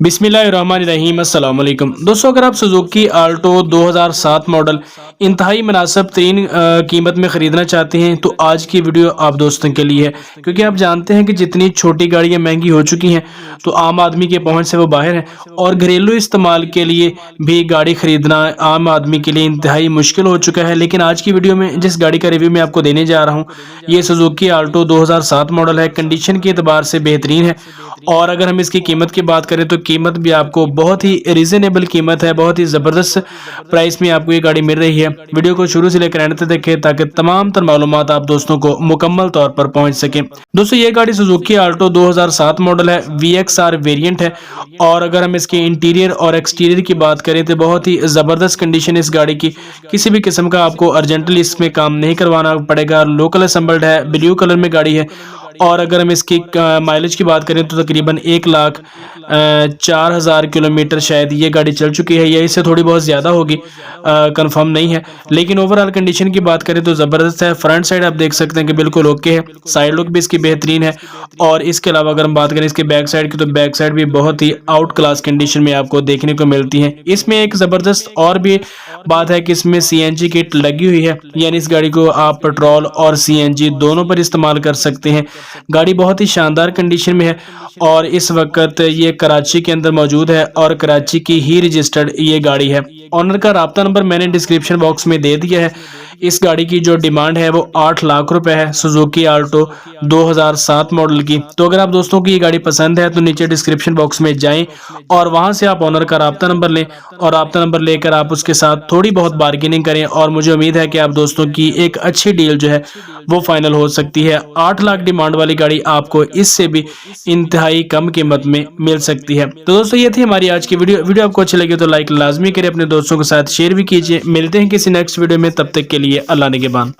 बिस्मिल्लाहिर्रहमानिर्रहीम अस्सलाम वालेकुम दोस्तों, अगर आप सुजुकी आल्टो 2007 मॉडल इंतहाई मुनासिब तरीन कीमत में ख़रीदना चाहते हैं तो आज की वीडियो आप दोस्तों के लिए है। क्योंकि आप जानते हैं कि जितनी छोटी गाड़ियां महंगी हो चुकी हैं तो आम आदमी के पहुंच से वो बाहर है और घरेलू इस्तेमाल के लिए भी गाड़ी ख़रीदना आम आदमी के लिए इंतहाई मुश्किल हो चुका है। लेकिन आज की वीडियो में जिस गाड़ी का रिव्यू मैं आपको देने जा रहा हूँ ये सुजुकी आल्टो 2007 मॉडल है। कंडीशन के एतबार से बेहतरीन है और अगर हम इसकी कीमत की बात करें तो कीमत भी आपको बहुत ही रीजनेबल कीमत है, बहुत ही ज़बरदस्त प्राइस में आपको ये गाड़ी मिल रही है। वीडियो को शुरू से लेकर एंड तक देखें ताकि तमाम तर मालूमात आप दोस्तों को मुकम्मल तौर पर पहुंच सके। दोस्तों ये गाड़ी सुजुकी आल्टो 2007 मॉडल है, VXR वेरिएंट है और अगर हम इसके इंटीरियर और एक्सटीरियर की बात करें तो बहुत ही ज़बरदस्त कंडीशन इस गाड़ी की। किसी भी किस्म का आपको अर्जेंटली इसमें काम नहीं करवाना पड़ेगा। लोकल असेंबल्ड है, ब्लू कलर में गाड़ी है और अगर हम इसकी माइलेज की बात करें तो तकरीबन 1,04,000 किलोमीटर शायद ये गाड़ी चल चुकी है, या इससे थोड़ी बहुत ज़्यादा होगी, कंफर्म नहीं है। लेकिन ओवरऑल कंडीशन की बात करें तो ज़बरदस्त है। फ्रंट साइड आप देख सकते हैं कि बिल्कुल ओके है, साइड लुक भी इसकी बेहतरीन है और इसके अलावा अगर हम बात करें इसके बैक साइड की तो बैक साइड भी बहुत ही आउट क्लास कंडीशन में आपको देखने को मिलती है। इसमें एक ज़बरदस्त और भी बात है कि इसमें CNG किट लगी हुई है, यानी इस गाड़ी को आप पेट्रोल और CNG दोनों पर इस्तेमाल कर सकते हैं। गाड़ी बहुत ही शानदार कंडीशन में है और इस वक्त ये कराची के अंदर मौजूद है और कराची की ही रजिस्टर्ड ये गाड़ी है। ऑनर का राब्ता नंबर मैंने डिस्क्रिप्शन बॉक्स में दे दिया है। इस गाड़ी की जो डिमांड है वो 8 लाख रुपए है, सुजुकी आल्टो 2007 मॉडल की। तो अगर आप दोस्तों की ये गाड़ी पसंद है तो नीचे डिस्क्रिप्शन बॉक्स में जाएं और वहां से आप ऑनर का राब्ता नंबर लें और राब्ता नंबर लेकर आप उसके साथ थोड़ी बहुत बार्गेनिंग करें और मुझे उम्मीद है कि आप दोस्तों की एक अच्छी डील जो है वो फाइनल हो सकती है। 8 लाख डिमांड वाली गाड़ी आपको इससे भी इंतहाई कम कीमत में मिल सकती है। तो दोस्तों ये थी हमारी आज की वीडियो आपको अच्छी लगी तो लाइक लाजमी करें, अपने दोस्तों के साथ शेयर भी कीजिए। मिलते हैं किसी नेक्स्ट वीडियो में, तब तक के लिए अल्लाह निगहबान।